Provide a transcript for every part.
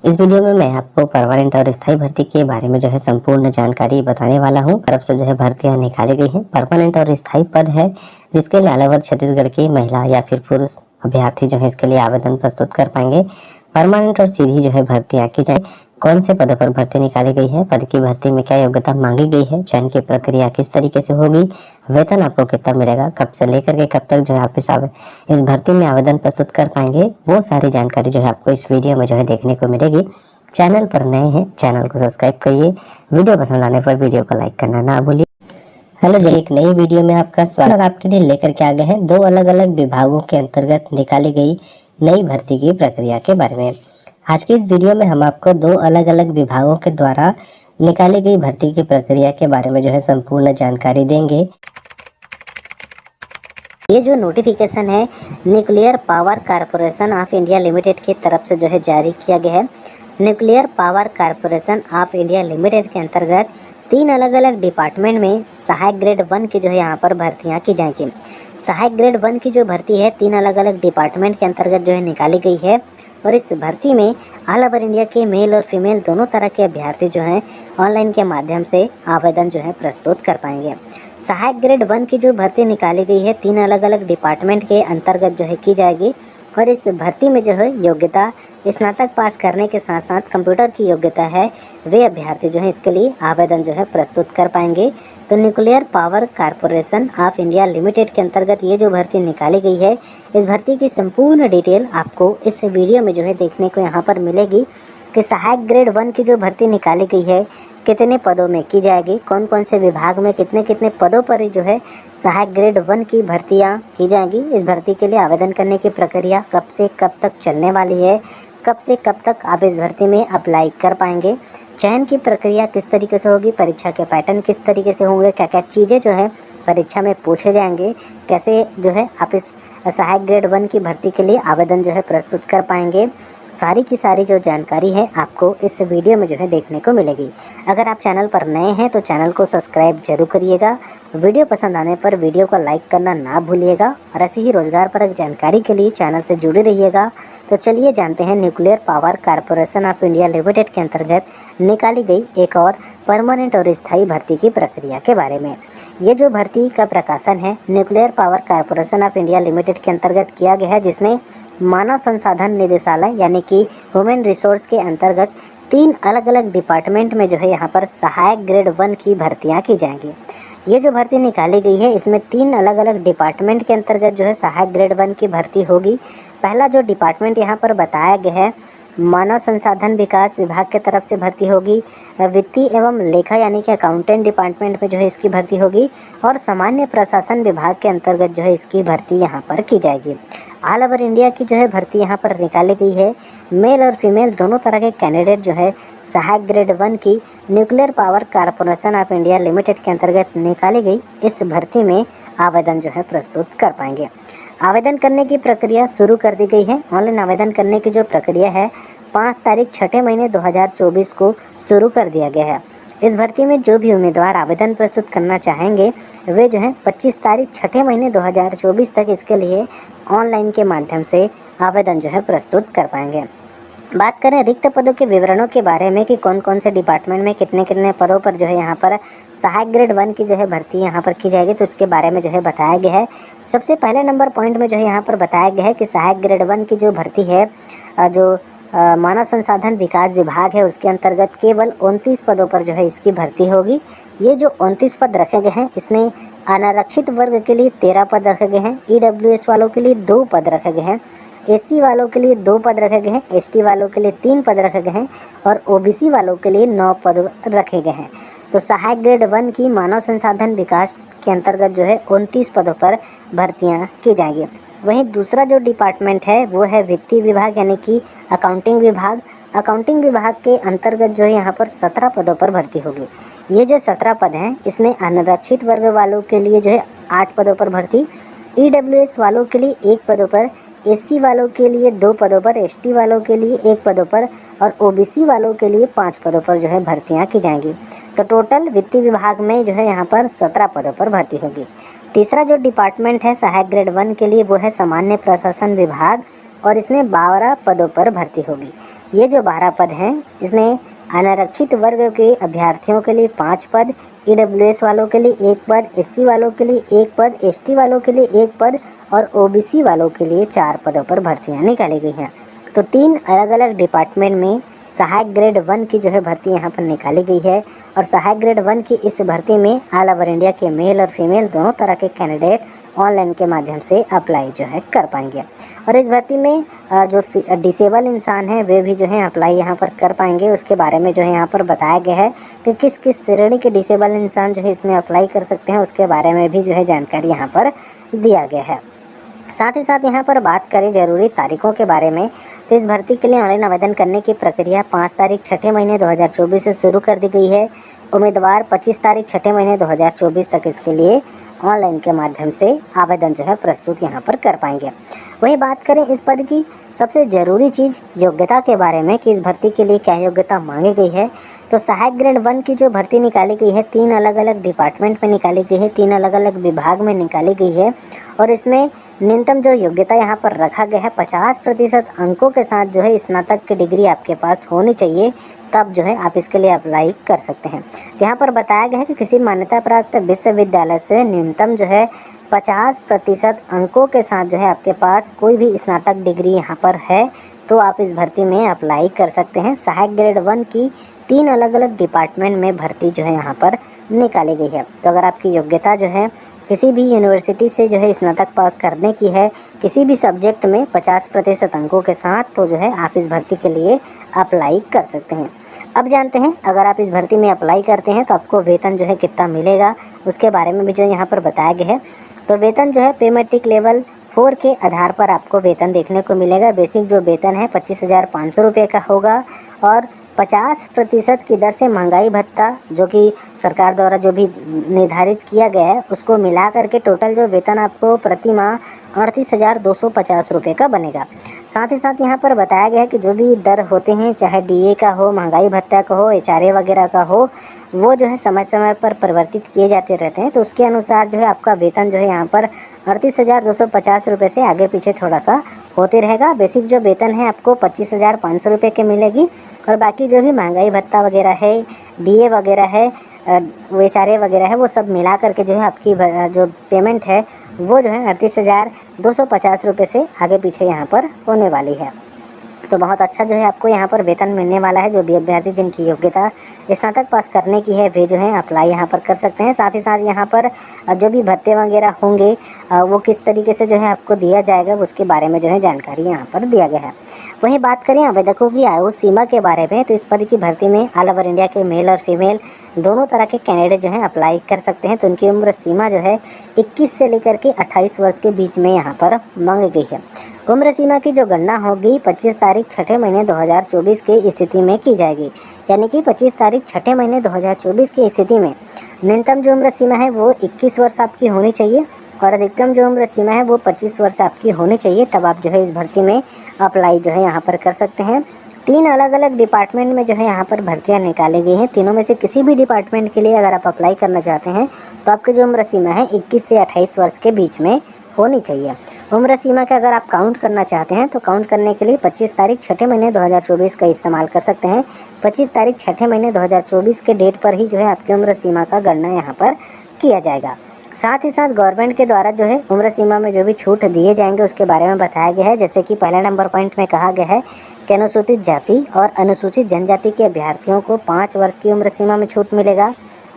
इस वीडियो में मैं आपको परमानेंट और स्थायी भर्ती के बारे में जो है संपूर्ण जानकारी बताने वाला हूं। तरफ से जो है भर्तियां निकाली गई हैं। परमानेंट और स्थायी पद है जिसके लिए अलावा छत्तीसगढ़ की महिला या फिर पुरुष अभ्यर्थी जो है इसके लिए आवेदन प्रस्तुत कर पाएंगे। परमानेंट और सीधी जो है भर्तियां की जाए। कौन से पदों पर भर्ती निकाली गई है, पद की भर्ती में क्या योग्यता मांगी गई है, चयन की प्रक्रिया किस तरीके से होगी, वेतन आपको कितना मिलेगा, कब से लेकर के कब तक जो है आप इस भर्ती में आवेदन प्रस्तुत कर पाएंगे, वो सारी जानकारी जो है आपको इस वीडियो में जो है देखने को मिलेगी। चैनल पर नए हैं, चैनल को सब्सक्राइब करिए। वीडियो पसंद आने पर वीडियो को लाइक करना ना भूलिए। हेलो जी, एक नई वीडियो में आपका स्वागत। आपके लिए लेकर के आ गए हैं दो अलग अलग विभागों के अंतर्गत निकाली गई नई भर्ती की प्रक्रिया के बारे में। आज की इस वीडियो में हम आपको दो अलग अलग विभागों के द्वारा निकाली गई भर्ती की प्रक्रिया के बारे में जो है संपूर्ण जानकारी देंगे। ये जो नोटिफिकेशन है nuclear power corporation of India limited की तरफ से जो है जारी किया गया है। Nuclear power corporation of India limited के अंतर्गत 3 अलग अलग डिपार्टमेंट में सहायक ग्रेड 1 की जो है यहाँ पर भर्तियाँ की जाएंगी। सहायक ग्रेड 1 की जो भर्ती है 3 अलग अलग डिपार्टमेंट के अंतर्गत जो है निकाली गई है और इस भर्ती में ऑल ओवर इंडिया के मेल और फीमेल दोनों तरह के अभ्यर्थी जो हैं ऑनलाइन के माध्यम से आवेदन जो है प्रस्तुत कर पाएंगे। सहायक ग्रेड 1 की जो भर्ती निकाली गई है 3 अलग अलग डिपार्टमेंट के अंतर्गत जो है की जाएगी और इस भर्ती में जो है योग्यता स्नातक पास करने के साथ साथ कंप्यूटर की योग्यता है, वे अभ्यर्थी जो है इसके लिए आवेदन जो है प्रस्तुत कर पाएंगे। तो nuclear power corporation of India limited के अंतर्गत ये जो भर्ती निकाली गई है, इस भर्ती की संपूर्ण डिटेल आपको इस वीडियो में जो है देखने को यहाँ पर मिलेगी कि सहायक ग्रेड 1 की जो भर्ती निकाली गई है कितने पदों में की जाएगी, कौन कौन से विभाग में कितने कितने पदों पर जो है सहायक ग्रेड 1 की भर्तियां की जाएंगी। इस भर्ती के लिए आवेदन करने की प्रक्रिया कब से कब तक चलने वाली है, कब से कब तक आप इस भर्ती में अप्लाई कर पाएंगे, चयन की प्रक्रिया किस तरीके से होगी, परीक्षा के पैटर्न किस तरीके से होंगे, क्या क्या चीज़ें जो है परीक्षा में पूछे जाएंगे, कैसे जो है आप इस सहायक ग्रेड 1 की भर्ती के लिए आवेदन जो है प्रस्तुत कर पाएंगे, सारी की सारी जो जानकारी है आपको इस वीडियो में जो है देखने को मिलेगी। अगर आप चैनल पर नए हैं तो चैनल को सब्सक्राइब जरूर करिएगा। वीडियो पसंद आने पर वीडियो को लाइक करना ना भूलिएगा और ऐसी ही रोजगारपरक जानकारी के लिए चैनल से जुड़े रहिएगा। तो चलिए जानते हैं nuclear power corporation of India limited के अंतर्गत निकाली गई एक और परमानेंट और स्थायी भर्ती की प्रक्रिया के बारे में। ये जो भर्ती का प्रकाशन है nuclear power corporation of India limited के अंतर्गत किया गया है, जिसमें मानव संसाधन निदेशालय यानी कि ह्यूमन रिसोर्स के अंतर्गत 3 अलग अलग डिपार्टमेंट में जो है यहाँ पर सहायक ग्रेड 1 की भर्तियाँ की जाएंगी। ये जो भर्ती निकाली गई है इसमें 3 अलग अलग डिपार्टमेंट के अंतर्गत जो है सहायक ग्रेड 1 की भर्ती होगी। पहला जो डिपार्टमेंट यहाँ पर बताया गया है मानव संसाधन विकास विभाग के तरफ से भर्ती होगी। वित्तीय एवं लेखा यानी कि अकाउंटेंट डिपार्टमेंट में जो है इसकी भर्ती होगी और सामान्य प्रशासन विभाग के अंतर्गत जो है इसकी भर्ती यहाँ पर की जाएगी। ऑल ओवर इंडिया की जो है भर्ती यहाँ पर निकाली गई है। मेल और फीमेल दोनों तरह के कैंडिडेट जो है सहायक ग्रेड 1 की nuclear power corporation of India limited के अंतर्गत निकाली गई इस भर्ती में आवेदन जो है प्रस्तुत कर पाएंगे। आवेदन करने की प्रक्रिया शुरू कर दी गई है। ऑनलाइन आवेदन करने की जो प्रक्रिया है 5 तारीख 6 महीने 2024 को शुरू कर दिया गया है। इस भर्ती में जो भी उम्मीदवार आवेदन प्रस्तुत करना चाहेंगे वे जो है 25 तारीख 6 महीने 2024 तक इसके लिए ऑनलाइन के माध्यम से आवेदन जो है प्रस्तुत कर पाएंगे। बात करें रिक्त पदों के विवरणों के बारे में कि कौन कौन से डिपार्टमेंट में कितने कितने पदों पर जो है यहाँ पर सहायक ग्रेड 1 की जो है भर्ती यहाँ पर की जाएगी, तो उसके बारे में जो है बताया गया है। सबसे पहले नंबर पॉइंट में जो है यहाँ पर बताया गया है कि सहायक ग्रेड 1 की जो भर्ती है जो मानव संसाधन विकास विभाग है उसके अंतर्गत केवल 29 पदों पर जो है इसकी भर्ती होगी। ये जो 29 पद रखे गए हैं इसमें अनारक्षित वर्ग के लिए 13 पद रखे गए हैं, EWS वालों के लिए 2 पद रखे गए हैं, SC वालों के लिए 2 पद रखे गए हैं, ST वालों के लिए 3 पद रखे गए हैं और OBC वालों के लिए 9 पद रखे गए हैं। तो सहायक ग्रेड 1 की मानव संसाधन विकास के अंतर्गत जो है 29 पदों पर भर्तियाँ की जाएंगी। वहीं दूसरा जो डिपार्टमेंट है वो है वित्तीय विभाग यानी कि अकाउंटिंग विभाग। अकाउंटिंग विभाग के अंतर्गत जो है यहाँ पर 17 पदों पर भर्ती होगी। ये जो 17 पद हैं इसमें अनारक्षित वर्ग वालों के लिए जो है 8 पदों पर भर्ती, EWS वालों के लिए 1 पदों पर, SC वालों के लिए 2 पदों पर, ST वालों के लिए 1 पदों पर और OBC वालों के लिए 5 पदों पर जो है भर्तियां की जाएंगी। तो टोटल वित्तीय विभाग में जो है यहाँ पर 17 पदों पर भर्ती होगी। तीसरा जो डिपार्टमेंट है सहायक ग्रेड 1 के लिए वो है सामान्य प्रशासन विभाग, और इसमें 12 पदों पर भर्ती होगी। ये जो 12 पद हैं इसमें अनारक्षित वर्ग के अभ्यर्थियों के लिए 5 पद, ईडब्ल्यूएस वालों के लिए 1 पद, एससी वालों के लिए 1 पद, एसटी वालों के लिए 1 पद और ओबीसी वालों के लिए 4 पदों पर भर्तियां निकाली गई हैं। तो 3 अलग अलग डिपार्टमेंट में सहायक ग्रेड 1 की जो है भर्ती यहाँ पर निकाली गई है। और सहायक ग्रेड 1 की इस भर्ती में ऑल ओवर इंडिया के मेल और फीमेल दोनों तरह के कैंडिडेट ऑनलाइन के माध्यम से अप्लाई जो है कर पाएंगे। और इस भर्ती में जो डिसेबल इंसान है वे भी जो है अप्लाई यहाँ पर कर पाएंगे। उसके बारे में जो है यहाँ पर बताया गया है कि किस किस श्रेणी के डिसेबल इंसान जो है इसमें अप्लाई कर सकते हैं, उसके बारे में भी जो है जानकारी यहाँ पर दिया गया है। साथ ही साथ यहाँ पर बात करें जरूरी तारीखों के बारे में, तो इस भर्ती के लिए ऑनलाइन आवेदन करने की प्रक्रिया 5 तारीख 6 महीने 2024 से शुरू कर दी गई है। उम्मीदवार 25 तारीख 6 महीने 2024 तक इसके लिए ऑनलाइन के माध्यम से आवेदन जो है प्रस्तुत यहाँ पर कर पाएंगे। वहीं बात करें इस पद की सबसे ज़रूरी चीज़ योग्यता के बारे में कि इस भर्ती के लिए क्या योग्यता मांगी गई है, तो सहायक ग्रेड 1 की जो भर्ती निकाली गई है 3 अलग अलग डिपार्टमेंट में निकाली गई है, 3 अलग अलग विभाग में निकाली गई है। और इसमें न्यूनतम जो योग्यता यहाँ पर रखा गया है 50% अंकों के साथ जो है स्नातक की डिग्री आपके पास होनी चाहिए, तब जो है आप इसके लिए अप्लाई कर सकते हैं। तो यहाँ पर बताया गया है कि किसी मान्यता प्राप्त विश्वविद्यालय से न्यूनतम जो है 50% अंकों के साथ जो है आपके पास कोई भी स्नातक डिग्री यहाँ पर है तो आप इस भर्ती में अप्लाई कर सकते हैं। सहायक ग्रेड 1 की 3 अलग अलग डिपार्टमेंट में भर्ती जो है यहाँ पर निकाली गई है। तो अगर आपकी योग्यता जो है किसी भी यूनिवर्सिटी से जो है स्नातक पास करने की है किसी भी सब्जेक्ट में 50% अंकों के साथ, तो जो है आप इस भर्ती के लिए अप्लाई कर सकते हैं। अब जानते हैं अगर आप इस भर्ती में अप्लाई करते हैं तो आपको वेतन जो है कितना मिलेगा, उसके बारे में भी जो यहाँ पर बताया गया है। तो वेतन जो है पे मैट्रिक लेवल 4 के आधार पर आपको वेतन देखने को मिलेगा। बेसिक जो वेतन है 25,500 रुपये का होगा और 50% की दर से महंगाई भत्ता जो कि सरकार द्वारा जो भी निर्धारित किया गया है उसको मिला करके टोटल जो वेतन आपको प्रति माह 38,250 रुपये का बनेगा। साथ ही साथ यहाँ पर बताया गया है कि जो भी दर होते हैं चाहे डीए का हो, महंगाई भत्ता का हो, एचआरए वगैरह का हो, वो जो है समय समय पर परिवर्तित किए जाते रहते हैं। तो उसके अनुसार जो है आपका वेतन जो है यहाँ पर 38,250 रुपये से आगे पीछे थोड़ा सा होते रहेगा। बेसिक जो वेतन है आपको 25,500 रुपये की मिलेगी और बाकी जो भी महंगाई भत्ता वगैरह है, डीए वगैरह है, एचआरए वगैरह है, वो सब मिला करके जो है आपकी जो पेमेंट है वो जो है 38,250 रुपये से आगे पीछे यहाँ पर होने वाली है। तो बहुत अच्छा जो है आपको यहाँ पर वेतन मिलने वाला है। जो भी अभ्यर्थी जिनकी योग्यता स्नातक पास करने की है वे जो है अप्लाई यहाँ पर कर सकते हैं। साथ ही साथ यहाँ पर जो भी भत्ते वगैरह होंगे वो किस तरीके से जो है आपको दिया जाएगा उसके बारे में जो है जानकारी यहाँ पर दिया गया है। वहीं बात करें आवेदकों की आयु सीमा के बारे में, तो इस पद की भर्ती में ऑल ओवर इंडिया के मेल और फीमेल दोनों तरह के कैंडिडेट जो हैं अप्लाई कर सकते हैं। तो उनकी उम्र सीमा जो है 21 से लेकर के 28 वर्ष के बीच में यहाँ पर मांगी गई है। उम्र सीमा की जो गणना होगी 25 तारीख 6 महीने 2024 की स्थिति में की जाएगी, यानी कि 25 तारीख 6 महीने 2024 की स्थिति में न्यूनतम जो उम्र सीमा है वो 21 वर्ष आपकी होनी चाहिए और अधिकतम जो उम्र सीमा है वो 25 वर्ष आपकी होनी चाहिए, तब आप जो है इस भर्ती में अप्लाई जो है यहाँ पर कर सकते हैं। 3 अलग अलग डिपार्टमेंट में जो है यहाँ पर भर्तियाँ निकाली गई हैं। तीनों में से किसी भी डिपार्टमेंट के लिए अगर आप अप्लाई करना चाहते हैं तो आपकी जो उम्र सीमा है 21 से 28 वर्ष के बीच में होनी चाहिए। उम्र सीमा का अगर आप काउंट करना चाहते हैं तो काउंट करने के लिए 25 तारीख 6 महीने 2024 का इस्तेमाल कर सकते हैं। 25 तारीख 6 महीने 2024 के डेट पर ही जो है आपकी उम्र सीमा का गणना यहाँ पर किया जाएगा। साथ ही साथ गवर्नमेंट के द्वारा जो है उम्र सीमा में जो भी छूट दिए जाएंगे उसके बारे में बताया गया है। जैसे कि पहले नंबर पॉइंट में कहा गया है कि अनुसूचित जाति और अनुसूचित जनजाति के अभ्यर्थियों को 5 वर्ष की उम्र सीमा में छूट मिलेगा।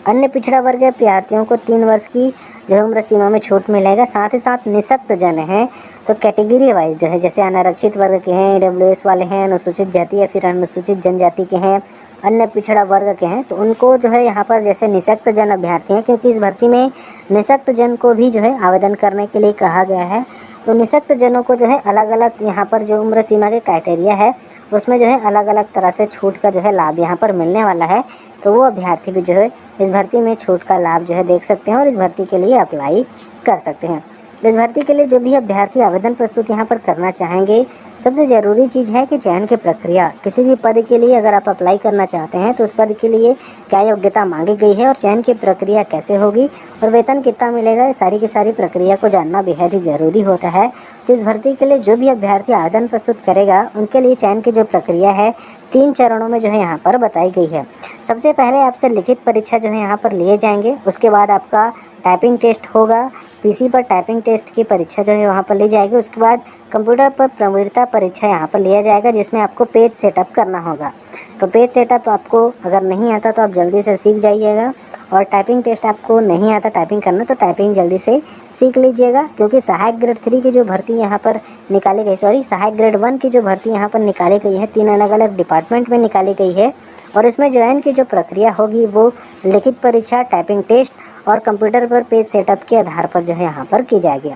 अन्य पिछड़ा वर्ग अभ्यर्थियों को 3 वर्ष की जो है उम्र सीमा में छूट मिलेगा। साथ ही साथ निःशक्त जन हैं तो कैटेगरी वाइज जो है जैसे अनारक्षित वर्ग के हैं, ईडब्ल्यूएस वाले हैं, अनुसूचित जाति या फिर अनुसूचित जनजाति के हैं, अन्य पिछड़ा वर्ग के हैं, तो उनको जो है यहाँ पर जैसे निःशक्त जन अभ्यर्थी हैं, क्योंकि इस भर्ती में निःशक्त जन को भी जो है आवेदन करने के लिए कहा गया है। तो निःशक्त जनों को जो है अलग अलग यहाँ पर जो उम्र सीमा के क्राइटेरिया है उसमें जो है अलग अलग तरह से छूट का जो है लाभ यहाँ पर मिलने वाला है। तो वो अभ्यर्थी भी जो है इस भर्ती में छूट का लाभ जो है देख सकते हैं और इस भर्ती के लिए अप्लाई कर सकते हैं। इस भर्ती के लिए जो भी अभ्यर्थी आवेदन प्रस्तुत यहाँ पर करना चाहेंगे सबसे ज़रूरी चीज़ है कि चयन की प्रक्रिया, किसी भी पद के लिए अगर आप अप्लाई करना चाहते हैं तो उस पद के लिए क्या योग्यता मांगी गई है और चयन की प्रक्रिया कैसे होगी और वेतन कितना मिलेगा, ये सारी की सारी प्रक्रिया को जानना बेहद ही ज़रूरी होता है। तो इस भर्ती के लिए जो भी अभ्यर्थी आवेदन प्रस्तुत करेगा उनके लिए चयन की जो प्रक्रिया है 3 चरणों में जो है यहाँ पर बताई गई है। सबसे पहले आपसे लिखित परीक्षा जो है यहाँ पर लिए जाएंगे, उसके बाद आपका टाइपिंग टेस्ट होगा, पीसी पर टाइपिंग टेस्ट की परीक्षा जो है वहाँ पर ली जाएगी। उसके बाद कंप्यूटर पर प्रवीणता परीक्षा यहाँ पर लिया जाएगा, जिसमें आपको पेज सेटअप करना होगा। तो पेज सेटअप आपको अगर नहीं आता तो आप जल्दी से सीख जाइएगा, और टाइपिंग टेस्ट आपको नहीं आता टाइपिंग करना तो टाइपिंग जल्दी से सीख लीजिएगा, क्योंकि सहायक ग्रेड 3 की जो भर्ती यहाँ पर निकाली गई, सहायक ग्रेड 1 की जो भर्ती यहाँ पर निकाली गई है 3 अलग अलग डिपार्टमेंट में निकाली गई है। और इसमें ज्वाइन की जो प्रक्रिया होगी वो लिखित परीक्षा, टाइपिंग टेस्ट और कंप्यूटर पर पेज सेटअप के आधार पर जो है यहाँ पर की जाएगी।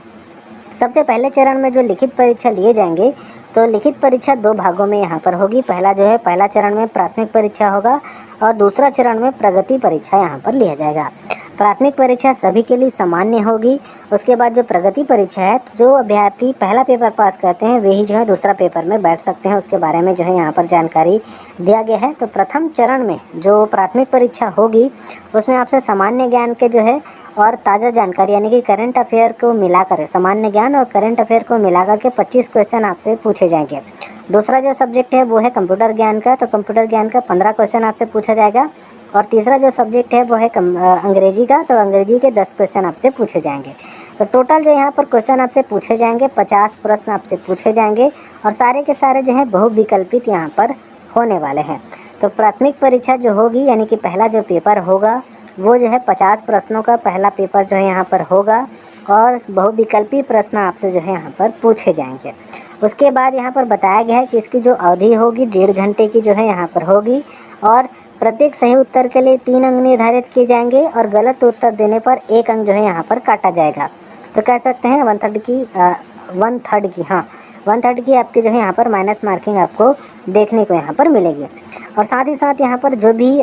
सबसे पहले चरण में जो लिखित परीक्षा लिए जाएंगे तो लिखित परीक्षा 2 भागों में यहाँ पर होगी। पहला चरण में प्राथमिक परीक्षा होगा और दूसरा चरण में प्रगति परीक्षा यहाँ पर लिया जाएगा। प्राथमिक परीक्षा सभी के लिए सामान्य होगी। उसके बाद जो प्रगति परीक्षा है तो जो अभ्यर्थी पहला पेपर पास करते हैं वे ही जो है दूसरा पेपर में बैठ सकते हैं, उसके बारे में जो है यहाँ पर जानकारी दिया गया है। तो प्रथम चरण में जो प्राथमिक परीक्षा होगी उसमें आपसे सामान्य ज्ञान के जो है और ताज़ा जानकारी यानी कि करंट अफेयर को मिलाकर, सामान्य ज्ञान और करंट अफेयर को मिलाकर के 25 क्वेश्चन आपसे पूछे जाएंगे। दूसरा जो सब्जेक्ट है वो है कंप्यूटर ज्ञान का, तो कंप्यूटर ज्ञान का 15 क्वेश्चन आपसे पूछा जाएगा। और तीसरा जो सब्जेक्ट है वो है अंग्रेजी का, तो अंग्रेजी के 10 क्वेश्चन आपसे पूछे जाएंगे। तो टोटल जो यहाँ पर क्वेश्चन आपसे पूछे जाएंगे 50 प्रश्न आपसे पूछे जाएंगे और सारे के सारे जो है बहुविकल्पित यहाँ पर होने वाले हैं। तो प्राथमिक परीक्षा जो होगी यानी कि पहला जो पेपर होगा वो जो है 50 प्रश्नों का पहला पेपर जो है यहाँ पर होगा और बहुविकल्पी प्रश्न आपसे जो है यहाँ पर पूछे जाएंगे। उसके बाद यहाँ पर बताया गया है कि इसकी जो अवधि होगी 1.5 घंटे की जो है यहाँ पर होगी और प्रत्येक सही उत्तर के लिए 3 अंक निर्धारित किए जाएंगे और गलत उत्तर देने पर 1 अंक जो है यहाँ पर काटा जाएगा। तो कह सकते हैं 1/3 की आपकी जो है यहाँ पर माइनस मार्किंग आपको देखने को यहाँ पर मिलेगी। और साथ ही साथ यहाँ पर जो भी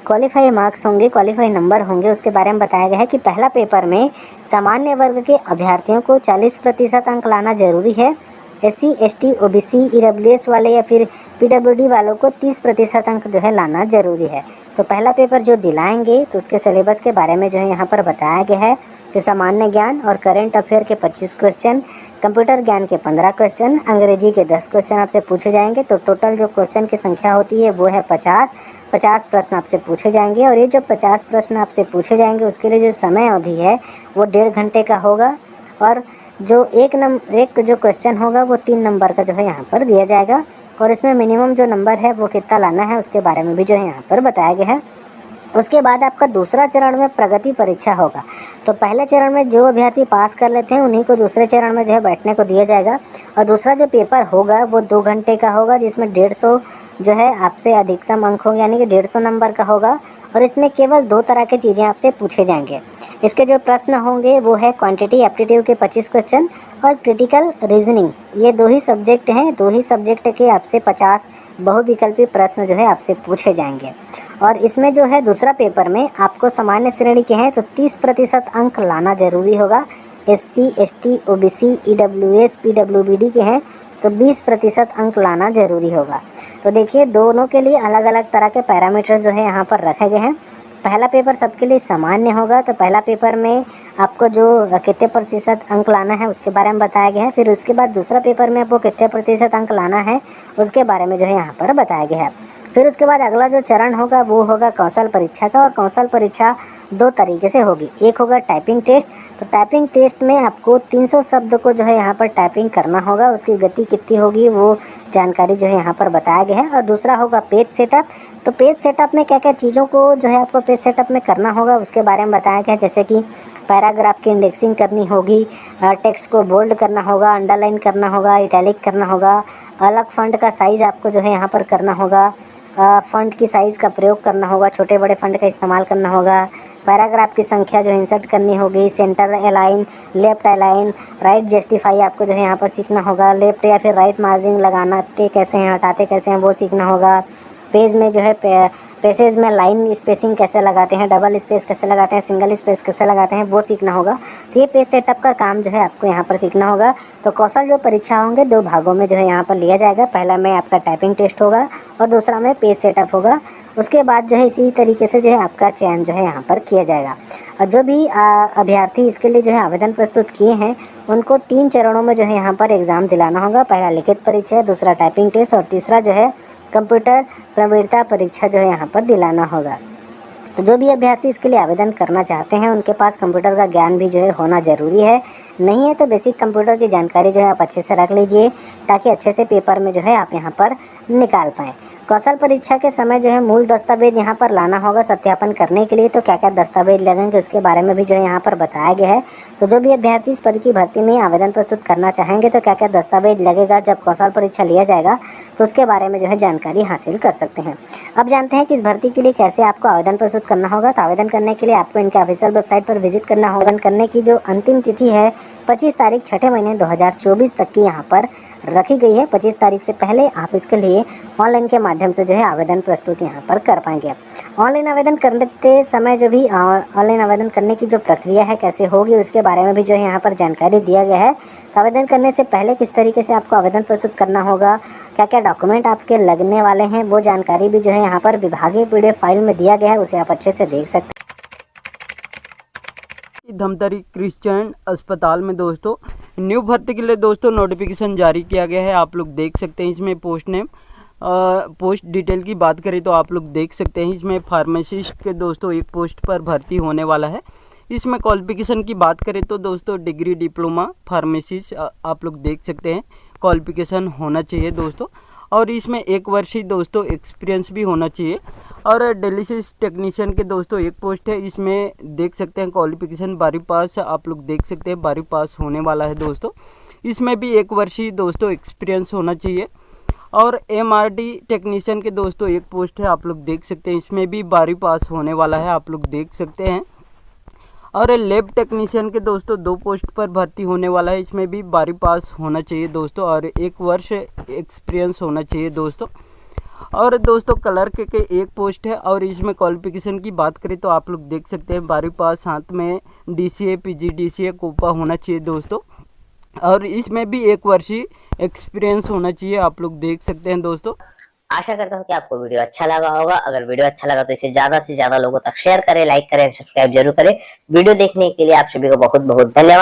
क्वालिफाई मार्क्स होंगे, क्वालिफाई नंबर होंगे, उसके बारे में बताया गया है कि पहला पेपर में सामान्य वर्ग के अभ्यर्थियों को 40% अंक लाना जरूरी है। SC, ST, OBC, EWS वाले या फिर PWD वालों को 30% अंक जो है लाना जरूरी है। तो पहला पेपर जो दिलाएंगे तो उसके सिलेबस के बारे में जो है यहाँ पर बताया गया है कि सामान्य ज्ञान और करंट अफेयर के 25 क्वेश्चन, कंप्यूटर ज्ञान के 15 क्वेश्चन, अंग्रेजी के 10 क्वेश्चन आपसे पूछे जाएंगे। तो टोटल जो क्वेश्चन की संख्या होती है वो है 50 प्रश्न आपसे पूछे जाएंगे। और ये जो 50 प्रश्न आपसे पूछे जाएंगे उसके लिए जो समय अवधि है वो 1.5 घंटे का होगा और जो एक जो क्वेश्चन होगा वो 3 नंबर का जो है यहाँ पर दिया जाएगा और इसमें मिनिमम जो नंबर है वो कितना लाना है उसके बारे में भी जो है यहाँ पर बताया गया है। उसके बाद आपका दूसरा चरण में प्रगति परीक्षा होगा। तो पहले चरण में जो अभ्यर्थी पास कर लेते हैं उन्हीं को दूसरे चरण में जो है बैठने को दिया जाएगा और दूसरा जो पेपर होगा वो 2 घंटे का होगा, जिसमें 150 जो है आपसे अधिकतम अंक होंगे यानी कि 150 नंबर का होगा और इसमें केवल 2 तरह की चीज़ें आपसे पूछे जाएंगे। इसके जो प्रश्न होंगे वो है क्वांटिटी एप्टीट्यूड के 25 क्वेश्चन और क्रिटिकल रीजनिंग। ये 2 ही सब्जेक्ट हैं, 2 ही सब्जेक्ट के आपसे 50 बहुविकल्पी प्रश्न जो है आपसे पूछे जाएंगे। और इसमें जो है दूसरा पेपर में आपको सामान्य श्रेणी के हैं तो 30% अंक लाना जरूरी होगा। SC, ST, OBC, EWS, PWD के हैं तो 20% अंक लाना जरूरी होगा। तो देखिए दोनों के लिए अलग अलग तरह के पैरामीटर्स जो है यहाँ पर रखे गए हैं। पहला पेपर सबके लिए सामान्य होगा, तो पहला पेपर में आपको जो कितने प्रतिशत अंक लाना है उसके बारे में बताया गया है। फिर उसके बाद दूसरा पेपर में आपको कितने प्रतिशत अंक लाना है उसके बारे में जो है यहाँ पर बताया गया है। फिर उसके बाद अगला जो चरण होगा वो होगा कौशल परीक्षा का, और कौशल परीक्षा 2 तरीके से होगी। एक होगा टाइपिंग टेस्ट, तो टाइपिंग टेस्ट में आपको 300 शब्द को जो है यहाँ पर टाइपिंग करना होगा, उसकी गति कितनी होगी वो जानकारी जो है यहाँ पर बताया गया है। और दूसरा होगा पेज सेटअप, तो पेज सेटअप में क्या क्या चीज़ों को जो है आपको पेज सेटअप में करना होगा उसके बारे में बताया गया है, जैसे कि पैराग्राफ की इंडेक्सिंग करनी होगी, टेक्स्ट को बोल्ड करना होगा, अंडरलाइन करना होगा, इटैलिक करना होगा, अलग फंड का साइज़ आपको जो है यहाँ पर करना होगा, फंड की साइज़ का प्रयोग करना होगा, छोटे बड़े फंड का इस्तेमाल करना होगा, पैराग्राफ की संख्या जो इंसर्ट करनी होगी, centre align, left align, right justify आपको जो है यहाँ पर सीखना होगा, लेफ्ट या फिर राइट मार्जिन लगाना कैसे हैं, हटाते कैसे हैं वो सीखना होगा, पेज में जो है पेसेज में लाइन स्पेसिंग कैसे लगाते हैं, डबल स्पेस कैसे लगाते हैं, सिंगल स्पेस कैसे लगाते हैं, वो सीखना होगा। तो ये पेज सेटअप का काम जो है आपको यहाँ पर सीखना होगा। तो कौशल जो परीक्षा होंगे 2 भागों में जो है यहाँ पर लिया जाएगा। पहला में आपका टाइपिंग टेस्ट होगा और दूसरा में पेज सेटअप होगा। उसके बाद जो है इसी तरीके से जो है आपका चयन जो है यहाँ पर किया जाएगा। और जो भी अभ्यर्थी इसके लिए जो है आवेदन प्रस्तुत किए हैं उनको 3 चरणों में जो है यहाँ पर एग्ज़ाम दिलाना होगा। पहला लिखित परीक्षा, दूसरा टाइपिंग टेस्ट और तीसरा जो है कंप्यूटर प्रवीणता परीक्षा जो है यहाँ पर दिलाना होगा। तो जो भी अभ्यर्थी इसके लिए आवेदन करना चाहते हैं उनके पास कंप्यूटर का ज्ञान भी जो है होना ज़रूरी है। नहीं है तो बेसिक कंप्यूटर की जानकारी जो है आप अच्छे से रख लीजिए ताकि अच्छे से पेपर में जो है आप यहाँ पर निकाल पाएँ। कौशल परीक्षा के समय जो है मूल दस्तावेज यहाँ पर लाना होगा सत्यापन करने के लिए। तो क्या क्या दस्तावेज लगेंगे उसके बारे में भी जो है यहाँ पर बताया गया है। तो जो भी अभ्यर्थी इस पद की भर्ती में आवेदन प्रस्तुत करना चाहेंगे तो क्या क्या दस्तावेज लगेगा जब कौशल परीक्षा लिया जाएगा तो उसके बारे में जो है जानकारी हासिल कर सकते हैं। अब जानते हैं कि इस भर्ती के लिए कैसे आपको आवेदन प्रस्तुत करना होगा। तो आवेदन करने के लिए आपको इनके ऑफिशियल वेबसाइट पर विजिट करना होगा। आवेदन करने की जो अंतिम तिथि है 25 तारीख 6ठे महीने 2024 तक की यहाँ पर रखी गई है। 25 तारीख से पहले आप इसके लिए ऑनलाइन के माध्यम से जो है आवेदन प्रस्तुत यहाँ पर कर पाएंगे। ऑनलाइन आवेदन करते समय जो भी ऑनलाइन आवेदन करने की जो प्रक्रिया है कैसे होगी उसके बारे में भी जो है यहाँ पर जानकारी दिया गया है। तो आवेदन करने से पहले किस तरीके से आपको आवेदन प्रस्तुत करना होगा, क्या क्या डॉक्यूमेंट आपके लगने वाले हैं, वो जानकारी भी जो है यहाँ पर विभागीय PDF फाइल में दिया गया है, उसे आप अच्छे से देख सकते हैं। धमतरी क्रिश्चियन अस्पताल में दोस्तों न्यू भर्ती के लिए दोस्तों नोटिफिकेशन जारी किया गया है। आप लोग देख सकते हैं इसमें पोस्ट नेम पोस्ट डिटेल की बात करें तो आप लोग देख सकते हैं इसमें फार्मासिस्ट के दोस्तों एक पोस्ट पर भर्ती होने वाला है। इसमें क्वालिफिकेशन की बात करें तो दोस्तों डिग्री डिप्लोमा फार्मासिस्ट आप लोग देख सकते हैं क्वालिफिकेशन होना चाहिए दोस्तों। और इसमें 1 वर्ष ही दोस्तों एक्सपीरियंस भी होना चाहिए। और डायलिसिस टेक्नीशियन के दोस्तों एक पोस्ट है, इसमें देख सकते हैं क्वालिफिकेशन 12वीं पास आप लोग देख सकते हैं 12वीं पास होने वाला है दोस्तों। इसमें भी 1 वर्ष ही दोस्तों एक्सपीरियंस होना चाहिए। और MRD टेक्नीशियन के दोस्तों एक पोस्ट है, आप लोग देख सकते हैं इसमें भी 12वीं पास होने वाला है, आप लोग देख सकते हैं। और लैब टेक्नीशियन के दोस्तों 2 पोस्ट पर भर्ती होने वाला है, इसमें भी 12वीं पास होना चाहिए दोस्तों और 1 वर्ष एक्सपीरियंस होना चाहिए दोस्तों। और दोस्तों क्लर्क के 1 पोस्ट है और इसमें क्वालिफिकेशन की बात करें तो आप लोग देख सकते हैं 12वीं पास, साथ में DCA PGDCA कोपा होना चाहिए दोस्तों। और इसमें भी 1 वर्ष ही एक्सपीरियंस होना चाहिए, आप लोग देख सकते हैं दोस्तों। आशा करता हूँ कि आपको वीडियो अच्छा लगा होगा। अगर वीडियो अच्छा लगा तो इसे ज्यादा से ज्यादा लोगों तक शेयर करें, लाइक करें, सब्सक्राइब जरूर करें। वीडियो देखने के लिए आप सभी को बहुत बहुत धन्यवाद।